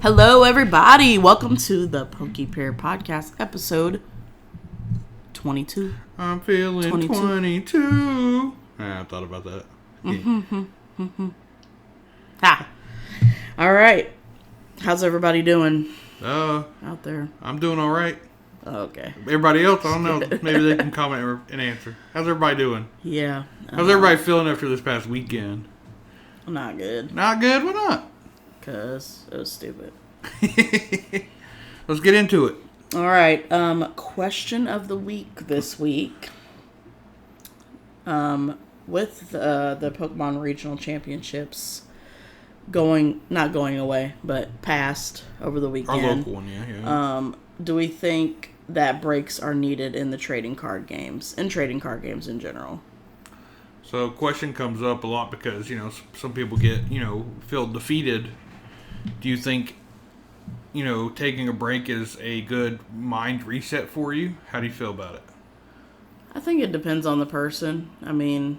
Hello, everybody. Welcome to the Pear podcast, episode 22. I'm feeling 22. I thought about that. Ha. All right. How's everybody doing Uh, out there? I'm doing all right. Okay. Everybody else, I don't know. Maybe they can comment and answer. How's everybody doing? Yeah. How's everybody feeling after this past weekend? Not good. Not good? Why not? Because it was stupid. Let's get into it. All right. Question of the week this week. With the Pokemon Regional Championships not going away, but passed over the weekend. Our local one, yeah. Do we think that breaks are needed in the trading card games, and trading card games in general? So, question comes up a lot because, some people get, feel defeated. Do you think, taking a break is a good mind reset for you? How do you feel about it? I think it depends on the person. I mean,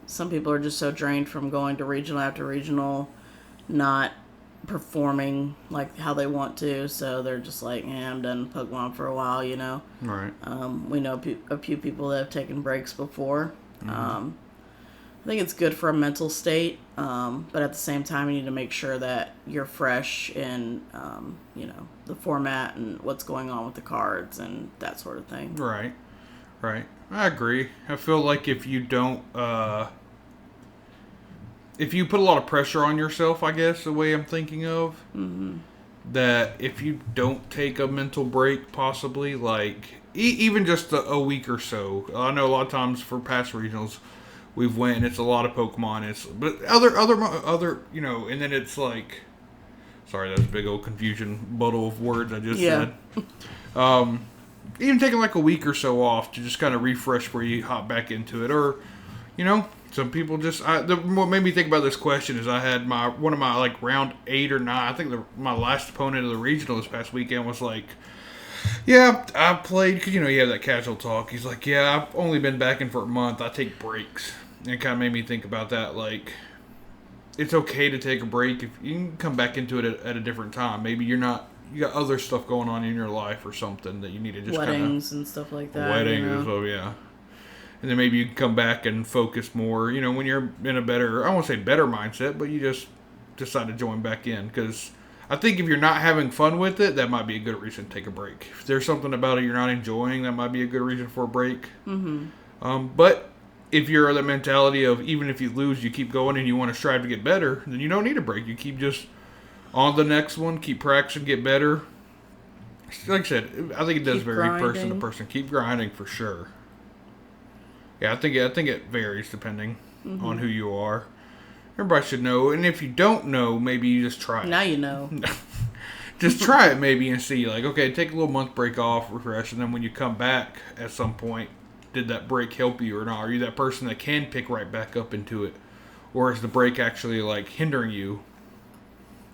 some people are just so drained from going to regional after regional, not performing like how they want to, so they're just like, I'm done with Pokemon for a while, Right. We know a few people that have taken breaks before. Mm-hmm. I think it's good for a mental state, but at the same time, you need to make sure that you're fresh in, the format and what's going on with the cards and that sort of thing. Right. I agree. I feel like if you don't, if you put a lot of pressure on yourself, I guess, the way I'm thinking of, that if you don't take a mental break, possibly, like, even just a week or so, I know a lot of times for past regionals, we've went and it's a lot of Pokemon, but other, and then it's like, sorry, that's a big old confusion muddle of words I just said. Even taking like a week or so off to just kind of refresh before you hop back into it, or, some people just. What made me think about this question is I had one of my like round 8 or 9. I think my last opponent of the regional this past weekend was like, yeah, I played, because you have that casual talk. He's like, yeah, I've only been back in for a month. I take breaks, and it kind of made me think about that. Like, it's okay to take a break if you can come back into it at a different time. Maybe you got other stuff going on in your life or something that you need to just weddings and stuff like that. Weddings as well, yeah. And then maybe you can come back and focus more, when you're in a better, I won't say better mindset, but you just decide to join back in. Because I think if you're not having fun with it, that might be a good reason to take a break. If there's something about it you're not enjoying, that might be a good reason for a break. Mm-hmm. But if you're the mentality of even if you lose, you keep going and you want to strive to get better, then you don't need a break. You keep just on the next one, keep practicing, get better. Like I said, I think it does vary person to person. Keep grinding for sure. Yeah, I think it varies depending on who you are. Everybody should know, and if you don't know, maybe you just try it. Now you know. Just try it maybe and see, like, okay, take a little month break off, refresh, and then when you come back at some point, did that break help you or not? Are you that person that can pick right back up into it? Or is the break actually, like, hindering you?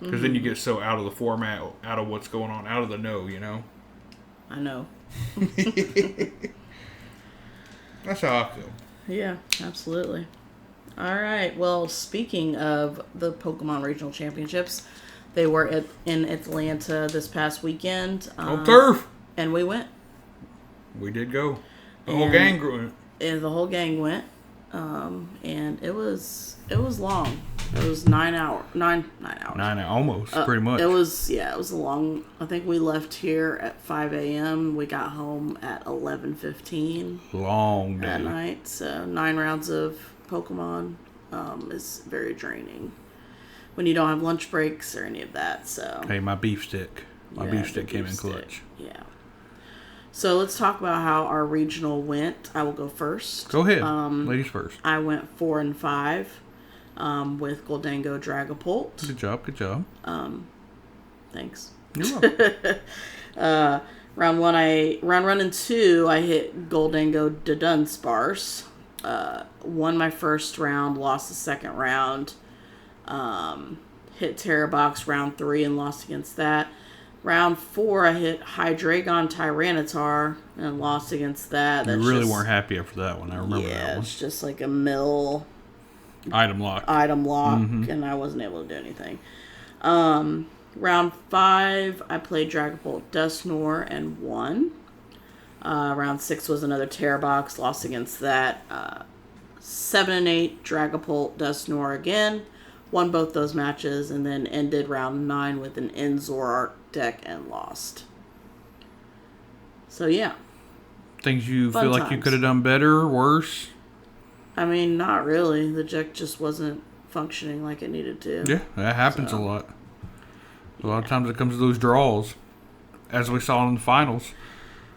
Because then you get so out of the format, out of what's going on, out of the know, I know. That's how I feel. Yeah, absolutely. All right. Well, speaking of the Pokemon Regional Championships, they were in Atlanta this past weekend. Turf! And we went. We did go. The whole gang went. And the whole gang went. And it was long. It was 9 hours. 9 hours. 9 hours, almost, pretty much. It was a long. I think we left here at 5 a.m. We got home at 11:15. Long day. At night. So 9 rounds of Pokemon is very draining when you don't have lunch breaks or any of that. So hey, my beef stick. My beef stick came in clutch. Yeah. So let's talk about how our regional went. I will go first. Go ahead. Ladies first. I went 4-5 with Goldango Dragapult. Good job. Thanks. You're welcome. Round 1 and 2, I hit Goldango Dunsparce. Won my first round, lost the second round. Hit Terrabox round 3 and lost against that. Round 4, I hit Hydreigon Tyranitar and lost against that. You really weren't happy after that one. I remember that one. Yeah, it's just like a mill item lock, and I wasn't able to do anything. Round 5, I played Dragapult Dusknoir and won. Round 6 was another Terror Box, lost against that. 7 and 8, Dragapult Dusknoir again. Won both those matches, and then ended round 9 with an Zoroark deck and lost. So, yeah. Things you Fun feel like times. you could have done better or worse? I mean, not really. The deck just wasn't functioning like it needed to. Yeah, that happens a lot. A lot of times it comes to those draws, as we saw in the finals.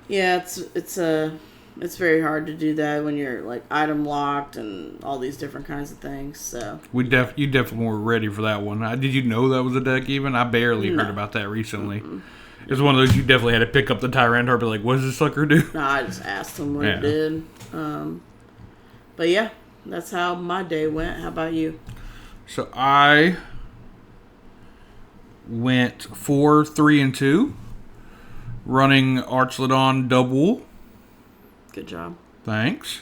Yeah, it's very hard to do that when you're like item locked and all these different kinds of things. So You definitely were ready for that one. Did you know that was a deck even? I barely heard about that recently. Mm-hmm. It was one of those you definitely had to pick up the Tyranitar, be like, what does this sucker do? No, I just asked him what it did. But yeah, that's how my day went. How about you? So I went 4, 3, and 2, running Archlodon double. Good job. Thanks.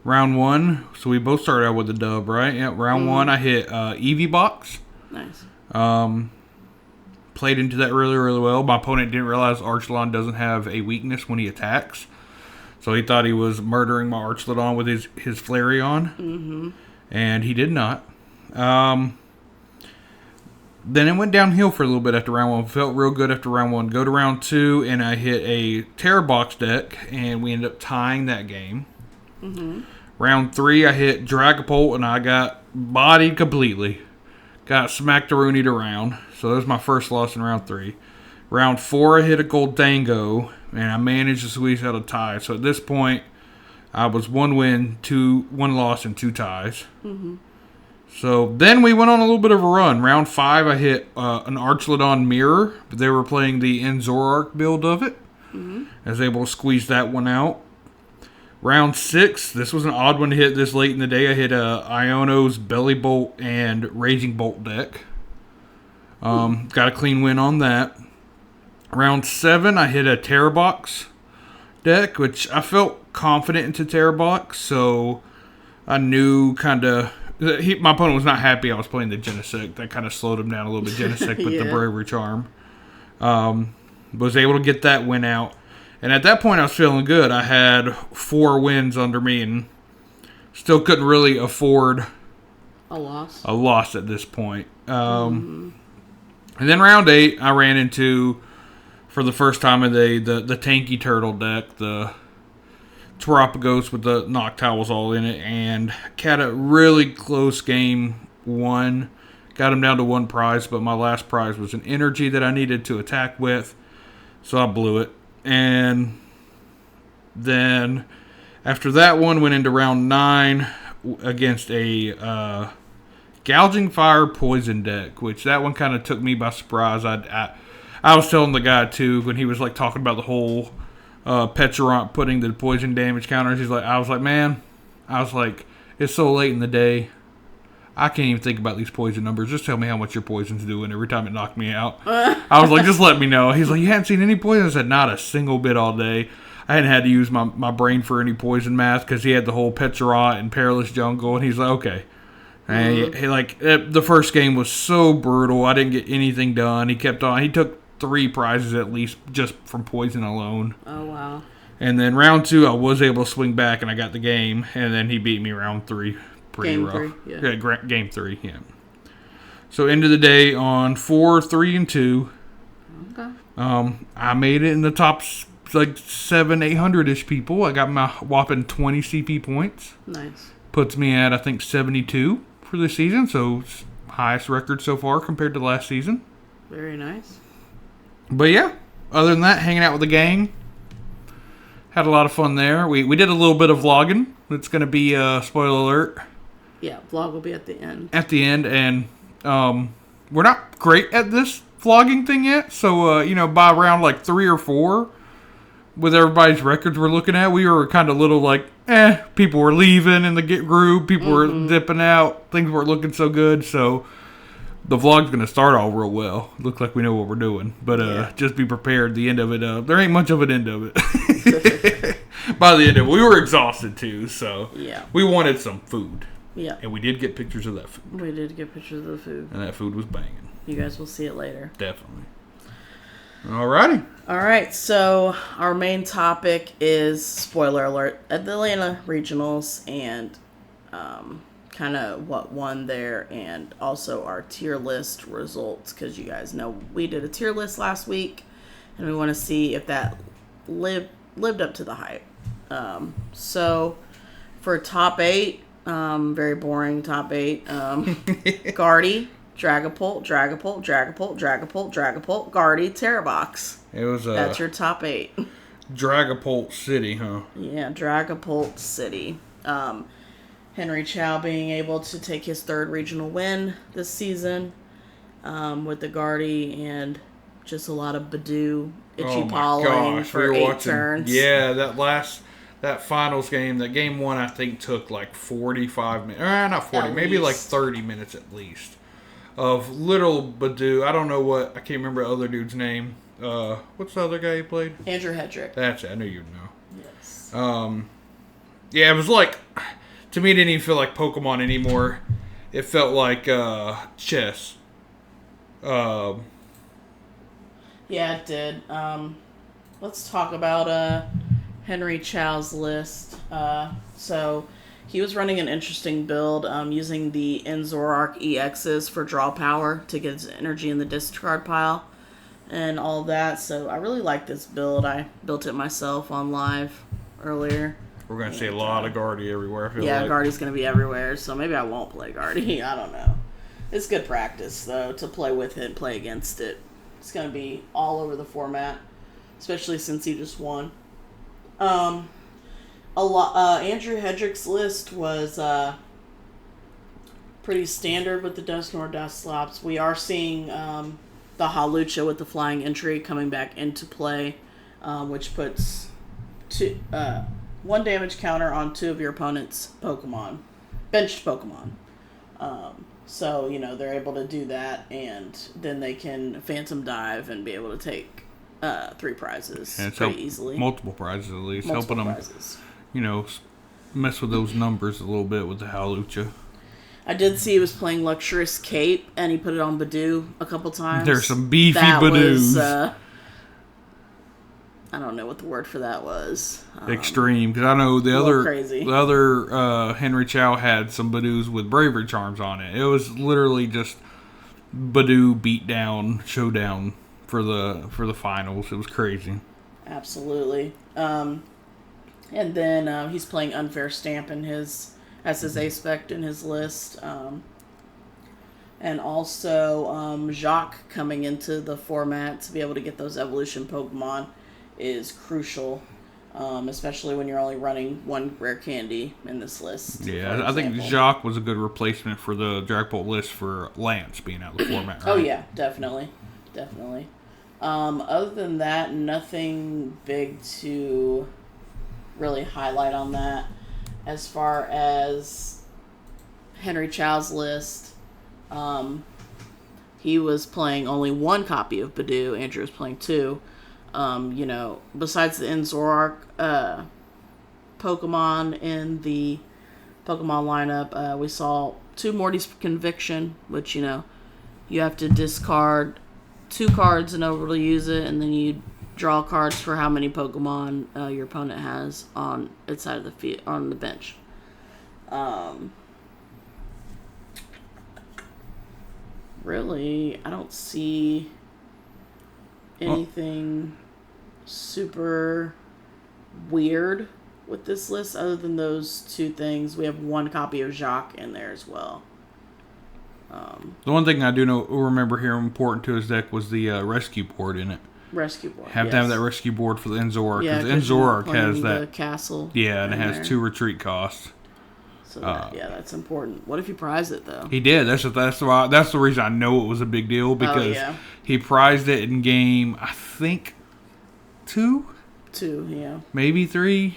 Round 1, so we both started out with a dub, right? Yeah. Round 1, I hit Eevee Box. Nice. Played into that really, really well. My opponent didn't realize Archlodon doesn't have a weakness when he attacks. So he thought he was murdering my Archlodon with his Flareon. Mm-hmm. And he did not. Then it went downhill for a little bit after round 1. Felt real good after round 1. Go to round 2, and I hit a Terror Box deck, and we ended up tying that game. Mm-hmm. Round 3, I hit Dragapult, and I got bodied completely. Got smacked-a-roonied around. So that was my first loss in round 3. Round 4, I hit a Goldango, and I managed to squeeze out a tie. So at this point, I was 1 win, 1 loss, and 2 ties. Mm-hmm. So then we went on a little bit of a run. Round 5, I hit an Archlodon Mirror. But they were playing the Zoroark build of it. Mm-hmm. I was able to squeeze that one out. Round 6, this was an odd one to hit this late in the day. I hit Iono's Belly Bolt and Raging Bolt deck. Got a clean win on that. Round 7, I hit a Terror Box deck, which I felt confident into Terror Box, so I knew kind of... my opponent was not happy I was playing the Genesect. That kind of slowed him down a little bit, Genesect with the Bravery Charm. Was able to get that win out. And at that point, I was feeling good. I had 4 wins under me and still couldn't really afford a loss at this point. And then round 8, I ran into, for the first time of the day, the Tanky Turtle deck, the Terapagos with the Noctowls all in it, and had a really close game. Won. Got him down to 1 prize, but my last prize was an energy that I needed to attack with, so I blew it. And then after that one, went into round 9 against a Gouging Fire Poison deck, which that one kind of took me by surprise. I was telling the guy too when he was like talking about the whole Petrarant putting the poison damage counters. I was like, it's so late in the day, I can't even think about these poison numbers. Just tell me how much your poison's doing every time it knocked me out. I was like, just let me know. He's like, you hadn't seen any poison? I said, not a single bit all day. I hadn't had to use my brain for any poison math because he had the whole Petrarant and Perilous Jungle, and he's like, okay. And the first game was so brutal. I didn't get anything done. He kept on. He took 3 prizes at least just from poison alone. Oh, wow. And then round 2, I was able to swing back, and I got the game. And then he beat me round 3. Pretty game rough. 3, yeah. Game 3, yeah. So end of the day on 4, 3, and 2. Okay. I made it in the top 800-ish people. I got my whopping 20 CP points. Nice. Puts me at, I think, 72 for the season. So it's highest record so far compared to last season. Very nice. But yeah, other than that, hanging out with the gang. Had a lot of fun there. We did a little bit of vlogging. It's going to be, spoiler alert. Yeah, vlog will be at the end. At the end, and we're not great at this vlogging thing yet. So, by round 3 or 4, with everybody's records we're looking at, we were kind of little people were leaving in the group. People were dipping out. Things weren't looking so good. So the vlog's going to start all real well. Looks like we know what we're doing. But just be prepared. The end of it, there ain't much of an end of it. By the end of it, we were exhausted too. So we wanted some food. Yeah. And we did get pictures of that food. We did get pictures of the food. And that food was banging. you guys will see it later. Definitely. Alrighty. All right, so our main topic is, spoiler alert, at the Atlanta Regionals, and kind of what won there, and also our tier list results, because you guys know we did a tier list last week, and we want to see if that lived up to the hype. So for top 8, very boring top 8, Guardy, Dragapult, Guardy, Terrorbox. It was That's your top 8. Dragapult City, huh? Yeah, Dragapult City. Henry Chow being able to take his 3rd regional win this season with the Guardy, and just a lot of Badoo, itchy palling for 8 turns. Yeah, that finals game, that game 1, I think took like 45 minutes. Not 40, maybe like 30 minutes at least. Of little Badoo. I don't know I can't remember the other dude's name. What's the other guy he played? Andrew Hedrick. That's it. I knew you'd know. Yes. Yeah, it was like, to me, it didn't even feel like Pokemon anymore. It felt like chess. Yeah, it did. Let's talk about Henry Chow's list. So he was running an interesting build, using the Zoroark EXs for draw power to get his energy in the discard pile and all that. So I really like this build. I built it myself on live earlier. We're going to see a lot of Guardy everywhere, I feel yeah, like. Guardy's going to be everywhere, so maybe I won't play Guardy. I don't know. It's good practice, though, to play with it and play against it. It's going to be all over the format, especially since he just won. Andrew Hedrick's list was pretty standard with the Dusknoir Dusclops. We are seeing the Hawlucha with the flying entry coming back into play, which puts 1 damage counter on 2 of your opponent's Pokemon, benched Pokemon. So, they're able to do that, and then they can Phantom Dive and be able to take 3 prizes pretty easily. Multiple prizes, at least. Helping them, mess with those numbers a little bit with the Hawlucha. I did see he was playing Luxurious Cape, and he put it on Badoo a couple times. There's some beefy Badoos. I don't know what the word for that was. Extreme, because I know the crazy. other Henry Chow had some Badoos with Bravery Charms on it. It was literally just Badoo beatdown showdown for the finals. It was crazy. Absolutely. And then he's playing Unfair Stamp as his aspect in his list. And also Jacques coming into the format to be able to get those evolution Pokemon is crucial, especially when you're only running 1 rare candy in this list. Yeah, I think Jacques was a good replacement for the Dragapult list for Lance being out of the format, right? Oh, yeah, definitely. Other than that, nothing big to really highlight on that. As far as Henry Chow's list, he was playing only 1 copy of Badoo. Andrew was playing 2. Besides the Zoroark Pokemon in the Pokemon lineup, we saw 2 Morty's Conviction, which, you have to discard 2 cards in order to use it, and then you draw cards for how many Pokemon your opponent has on its side of the field, on the bench. Really, I don't see anything super weird with this list other than those 2 things. We have 1 copy of Jacques in there as well. The one thing I do remember here important to his deck was the rescue board in it. Rescue board. Have to have that rescue board for the Zoroark, because Yeah, Zoroark has that the castle. Yeah, and it has there. 2 retreat costs. So that's important. What if you prize it though? He did. That's the reason I know it was a big deal, because he prized it in game, I think 2, yeah, maybe 3,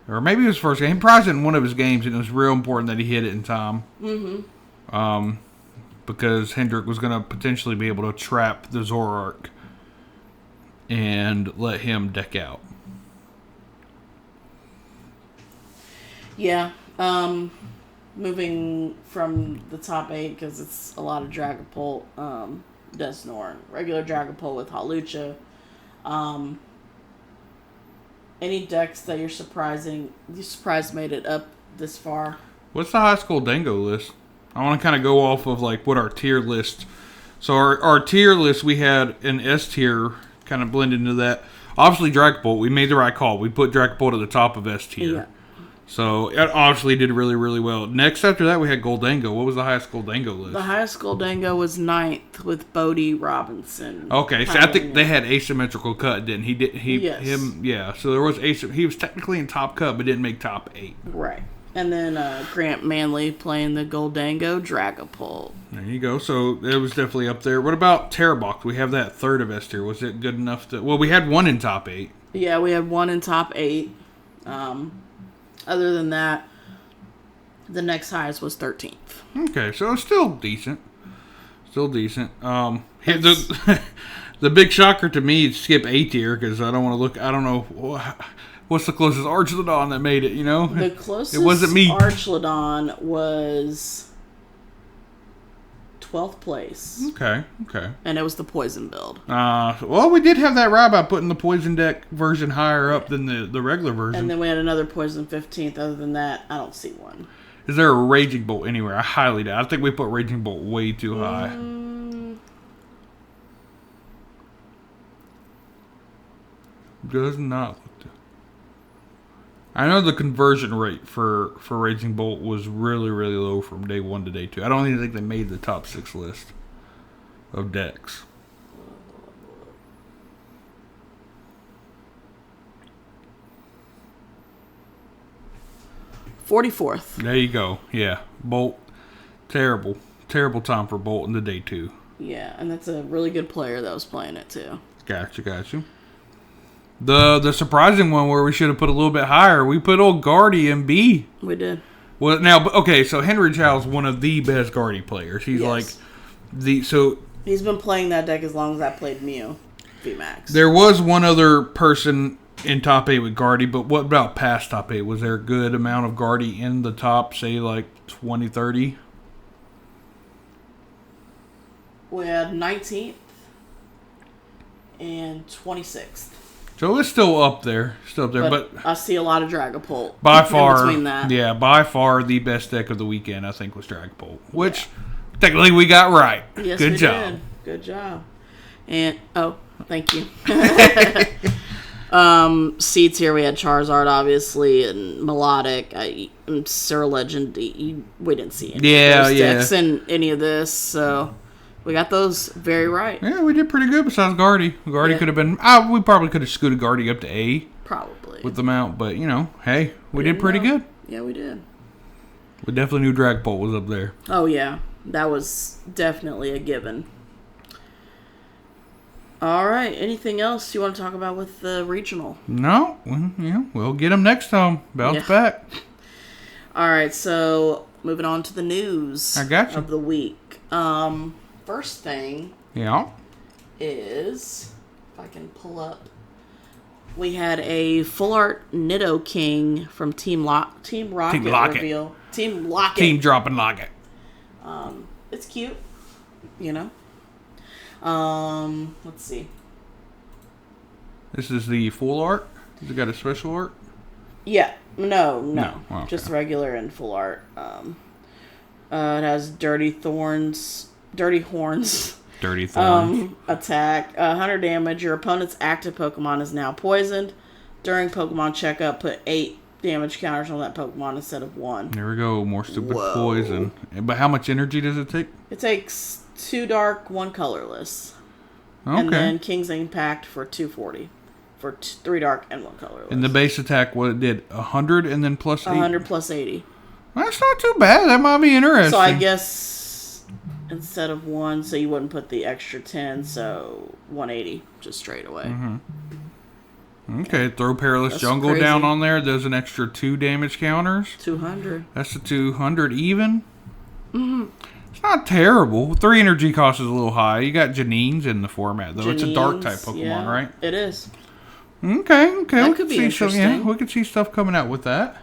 or maybe it was first game. He prized it in one of his games, and it was real important that he hit it in time. Because Hendrick was going to potentially be able to trap the Zoroark and let him deck out. moving from the top 8, because it's a lot of Dragapult, Dusknoir, regular Dragapult with Hawlucha. Any decks that you're surprised made it up this far? What's the high school Dingo list? I want to kind of go off of like what our tier list. So our tier list, we had an S tier kind of blended into that. Obviously, Dragapult, we made the right call. We put Dragapult at the top of S tier. Yeah. So it obviously did really, really well. Next after that, we had Goldango. What was the highest Goldango list? The highest Goldango was 9th with Bodie Robinson. Okay, so I think they had asymmetrical cut, didn't he? Yeah. So there was he was technically in top cut, but didn't make top 8. Right. And then Grant Manley playing the Goldango Dragapult. There you go. So it was definitely up there. What about Terrabox? We have that third of S tier. Was it good enough to... Well, we had one in top 8. Yeah, we had one in top 8. Other than that, the next highest was 13th. Okay, so it's still decent. The big shocker to me is skip A tier because I don't want to look... I don't know... What's the closest Archlodon that made it, you know? The closest it wasn't me. Archlodon was 12th place. Okay. And it was the poison build. Well, we did have that right by putting the poison deck version higher up than the regular version. And then we had another poison 15th. Other than that, I don't see one. Is there a Raging Bolt anywhere? I highly doubt. I think we put Raging Bolt way too high. Does not look to. I know the conversion rate for Raging Bolt was really, really low from day 1 to day 2. I don't even think they made the top 6 list of decks. $44th. There you go. Yeah. Bolt. Terrible time for Bolt in the day 2. Yeah, and that's a really good player that was playing it too. Gotcha. The surprising one where we should have put a little bit higher, we put old Guardy in B. We did. Well, now, okay, so Henry Chow's one of the best Guardy players. He's he's been playing that deck as long as I played Mew VMAX. There was one other person in top 8 with Guardy, but what about past top 8? Was there a good amount of Guardy in the top, say, like 20, 30? We had 19th and 26th. So it's still up there. But I see a lot of Dragapult. By far, between that. Yeah, by far the best deck of the weekend, I think, was Dragapult. Which, technically, we got right. Yes, Good we job. did. Good job. And, thank you. Seeds here, we had Charizard, obviously, and Melodic, and Sir Legend. We didn't see any of those decks in any of this, so... We got those very right. Yeah, we did pretty good besides Guardy. Guardy could have been... we probably could have scooted Guardy up to A. Probably. With the mount. But, hey, we did pretty good. Yeah, we did. We definitely knew Dragapult was up there. Oh, yeah. That was definitely a given. All right. Anything else you want to talk about with the regional? No. We'll get them next time. Bounce back. All right. So, moving on to the news of the week. First thing is, if I can pull up, we had a full art Nidoking from Team Rocket reveal. Team Locket. Team dropping Locket. It's cute, let's see. This is the full art? Has it got a special art? Yeah. No. Okay. Just regular and full art. It has Dirty Horns. Attack. 100 damage. Your opponent's active Pokemon is now poisoned. During Pokemon checkup, put 8 damage counters on that Pokemon instead of 1. There we go. More stupid poison. But how much energy does it take? It takes 2 dark, 1 colorless. Okay. And then King's Impact for 240. For 3 dark and 1 colorless. And the base attack, what it did? 100 and then plus 8? 100 plus 80. That's not too bad. That might be interesting. So I guess instead of 1, so you wouldn't put the extra 10, so 180 just straight away. Mm-hmm. Okay, throw Perilous Jungle crazy. Down on there. There's an extra 2 damage counters. 200. That's a 200 even. Mm-hmm. It's not terrible. 3 energy cost is a little high. You got Janine's in the format, though. It's a dark type Pokemon, right? It is. Okay. That could be interesting. We could see stuff coming out with that.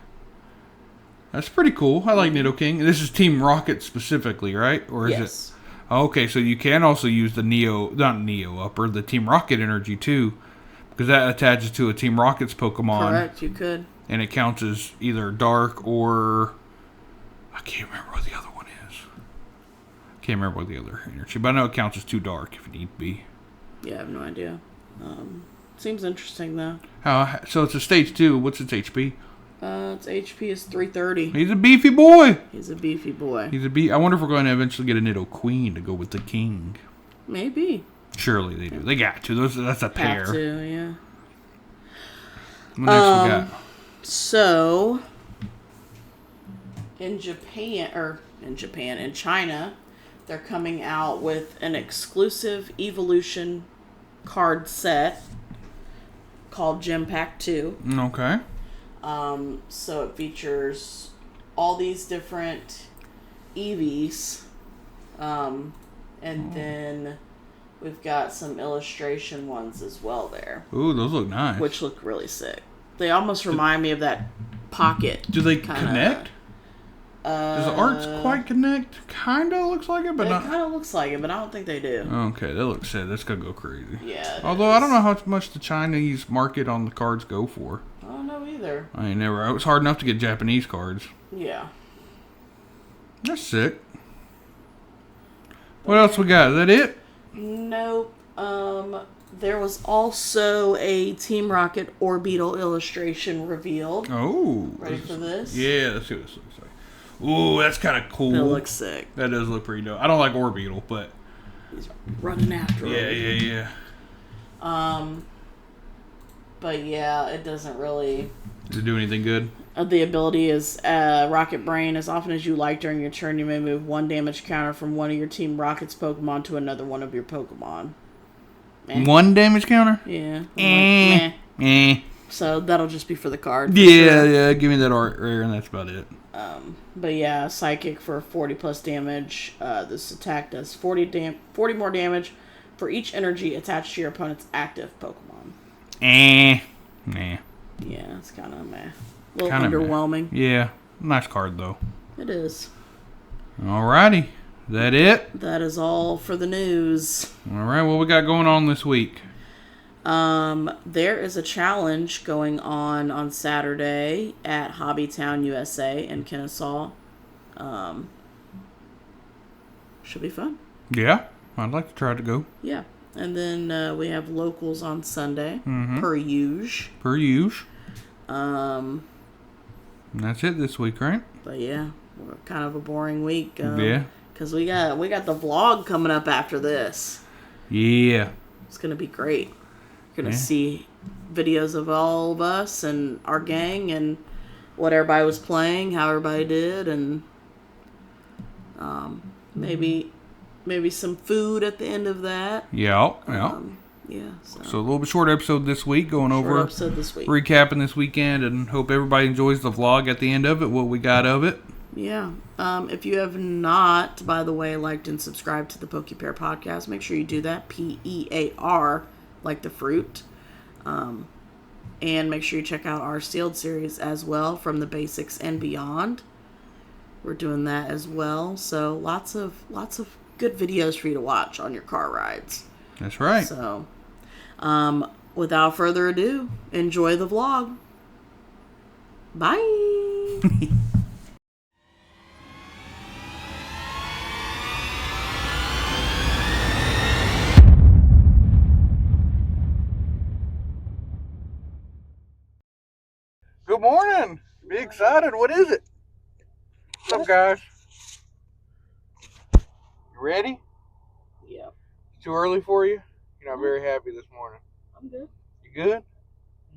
That's pretty cool. I like Nidoking. This is Team Rocket specifically, right? Or is Yes. it? Okay, so you can also use the the Team Rocket energy too, because that attaches to a Team Rocket's Pokemon. Correct, you could. And it counts as either dark or I can't remember what the other one is. Can't remember what the other energy, but I know it counts as too dark if it need be. Yeah, I have no idea. Seems interesting though. So it's a stage 2. What's its HP? Its HP is 330. He's a beefy boy. He's a beefy boy. I wonder if we're going to eventually get a Nido Queen to go with the King. Maybe. Surely they do. They got to. That's a pair. Have to, yeah. What next we got? So, in China, they're coming out with an exclusive evolution card set called Gem Pack 2. Okay. So it features all these different Eevees. And then we've got some illustration ones as well there. Ooh, those look nice. Which look really sick. They almost remind me of that pocket. Do they connect? Does the arts quite connect? Kinda looks like it, but not. It kind of looks like it, but I don't think they do. Okay, that looks sad. That's gonna go crazy. Yeah. Although I don't know how much the Chinese market on the cards go for. I don't know either. I ain't never. It was hard enough to get Japanese cards. Yeah. That's sick. What else we got? Is that it? Nope. There was also a Team Rocket Orbital illustration revealed. Oh. Ready for this? Yeah, let's see what this looks like. Ooh, that's kind of cool. It looks sick. That does look pretty dope. I don't like Orbital, but... He's running after him. Yeah. But yeah, it doesn't really... Does it do anything good? The ability is Rocket Brain. As often as you like during your turn, you may move one damage counter from one of your Team Rocket's Pokemon to another one of your Pokemon. One damage counter? Yeah. Meh. So that'll just be for the card. Yeah. Give me that art rare, and that's about it. But yeah, Psychic for 40 plus damage. This attack does 40 more damage for each energy attached to your opponent's active Pokemon. Nah. Yeah, it's kind of meh. A little Kinda underwhelming. Meh. Yeah. Nice card, though. It is. Alrighty. Is that it? That is all for the news. Alright, what we got going on this week? There is a challenge going on Saturday at Hobbytown, USA in Kennesaw. Should be fun. Yeah, I'd like to try to go. Yeah. And then we have locals on Sunday, Mm-hmm. per usual. Per usual. And that's it this week, right? But yeah, we're kind of a boring week. Yeah. Because we got the vlog coming up after this. Yeah. It's gonna be great. You're gonna see videos of all of us and our gang and what everybody was playing, how everybody did, and maybe some food at the end of that. Yeah. Yeah. So a little bit short episode this week, going over episode this week. recapping this weekend, and hope everybody enjoys the vlog at the end of it, what we got of it. Yeah. If you have not, by the way, liked and subscribed to the Pear podcast, make sure you do that. PEAR, like the fruit. And make sure you check out our sealed series as well, from the basics and beyond. We're doing that as well. So lots of good videos for you to watch on your car rides. That's right. So, without further ado, enjoy the vlog. Bye. Good morning. Be excited. What is it? What's up, guys? You ready? Yeah. Too early for you? You're not very happy this morning. I'm good. You good?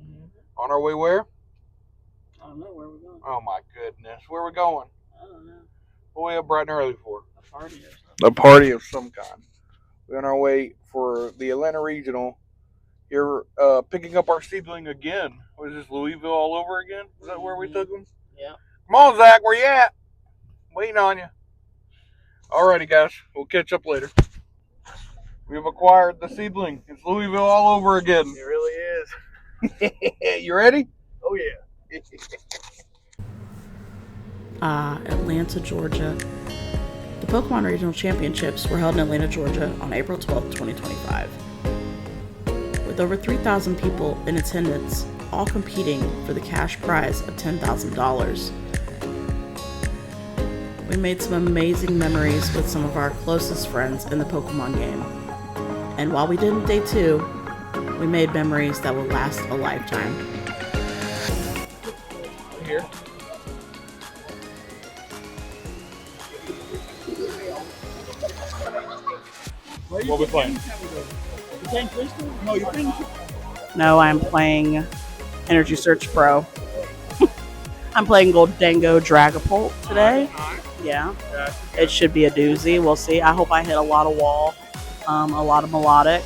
Mm-hmm. On our way where? I don't know where we're going. Oh my goodness. Where we going? I don't know. What are we up bright and early for? A party or something. A party of some kind. We're on our way for the Atlanta Regional. You're picking up our seedling again. What is this, Louisville all over again? Is that where we took them? Yeah. Come on, Zach. Where you at? Waiting on you. Alrighty, guys. We'll catch up later. We've acquired the seedling. It's Louisville all over again. It really is. You ready? Oh, yeah. Atlanta, Georgia. The Pokemon Regional Championships were held in Atlanta, Georgia on April 12, 2025. With over 3,000 people in attendance, all competing for the cash prize of $10,000. We made some amazing memories with some of our closest friends in the Pokemon game. And while we didn't day 2, we made memories that will last a lifetime. Here. What we playing? No, I'm playing Energy Search Pro. I'm playing Goldango Dragapult today. Yeah. It should be a doozy. We'll see. I hope I hit a lot of wall, a lot of melodic,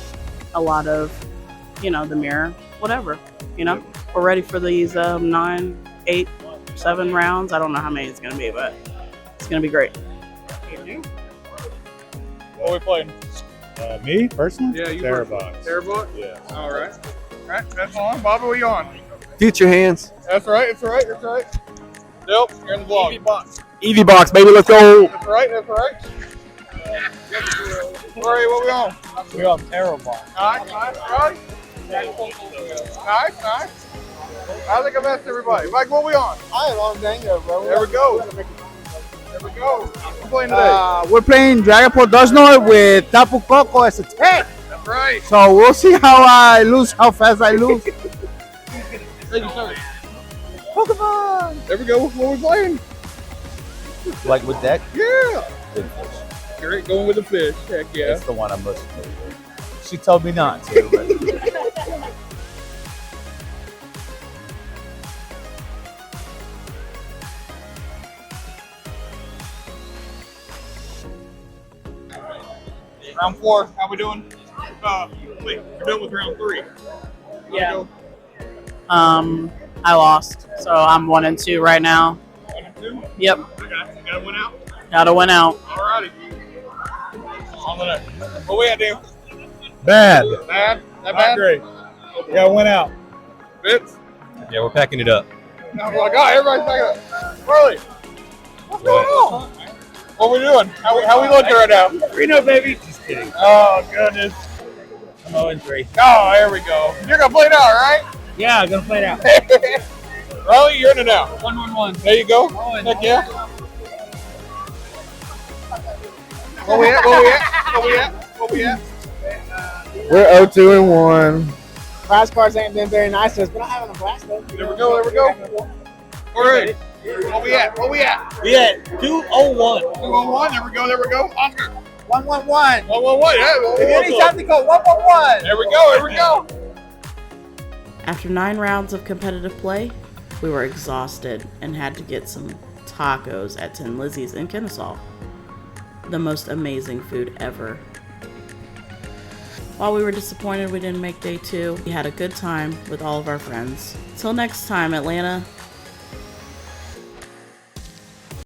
a lot of, the mirror, whatever. We're ready for these 9, 8, 7 rounds. I don't know how many it's going to be, but it's going to be great. What are we playing? Me, personally? Yeah, you Terrabox. Terrabox? Yeah. All right. All right, that's on. Bobby, what you on? Future hands. That's right, that's right, that's right. Nope, you're in the vlog. Eevee box, baby, let's go. That's right, that's right. Corey, what we on? We're on Terrabox. Nice, right? Nice. I think I messed everybody. Mike, what we on? I am on Dango, bro. There we go. I'm playing today. We're playing Dragapult Dusknoid with Tapu Koko as a tech. That's right. So we'll see how I lose, how fast I lose. Pokemon! There we go. What we playing? Like with that? Yeah. Big fish. Great, going with the fish. Heck yeah. That's the one I'm most familiar with. She told me not to, but Round 4. How we doing? Wait, we're done with round 3. Yeah. I lost, so I'm 1 and 2 right now. 1 and 2. Yep. Okay. Got to win out. Gotta win out. Alrighty. On the next. What we at, Dave? bad. Bad? That Not bad? great. Yeah, went out. Fitz? Yeah, we're packing it up. Oh my God, everybody's back up. Carly, what's going on? What we doing? How we looking right now? Reno, baby. Just kidding. Oh, goodness. I'm 0-3. Oh, there we go. You're going to play now, right? Yeah, I'm gonna play it out. Riley, you're in it now. 1-1-1. There you go. Heck yeah. What we at? We're 0-2-1. Prize cards ain't been very nice to us, but I have a blast though. There we go. All right. What we at? We at 2-0-1. 2-1-1. There we go. Oscar. 1-1-1. 1-1-1. Yeah. Anytime to go 1-1-1. There we go. After 9 rounds of competitive play, we were exhausted and had to get some tacos at Tin Lizzie's in Kennesaw. The most amazing food ever. While we were disappointed we didn't make day 2, we had a good time with all of our friends. Till next time, Atlanta,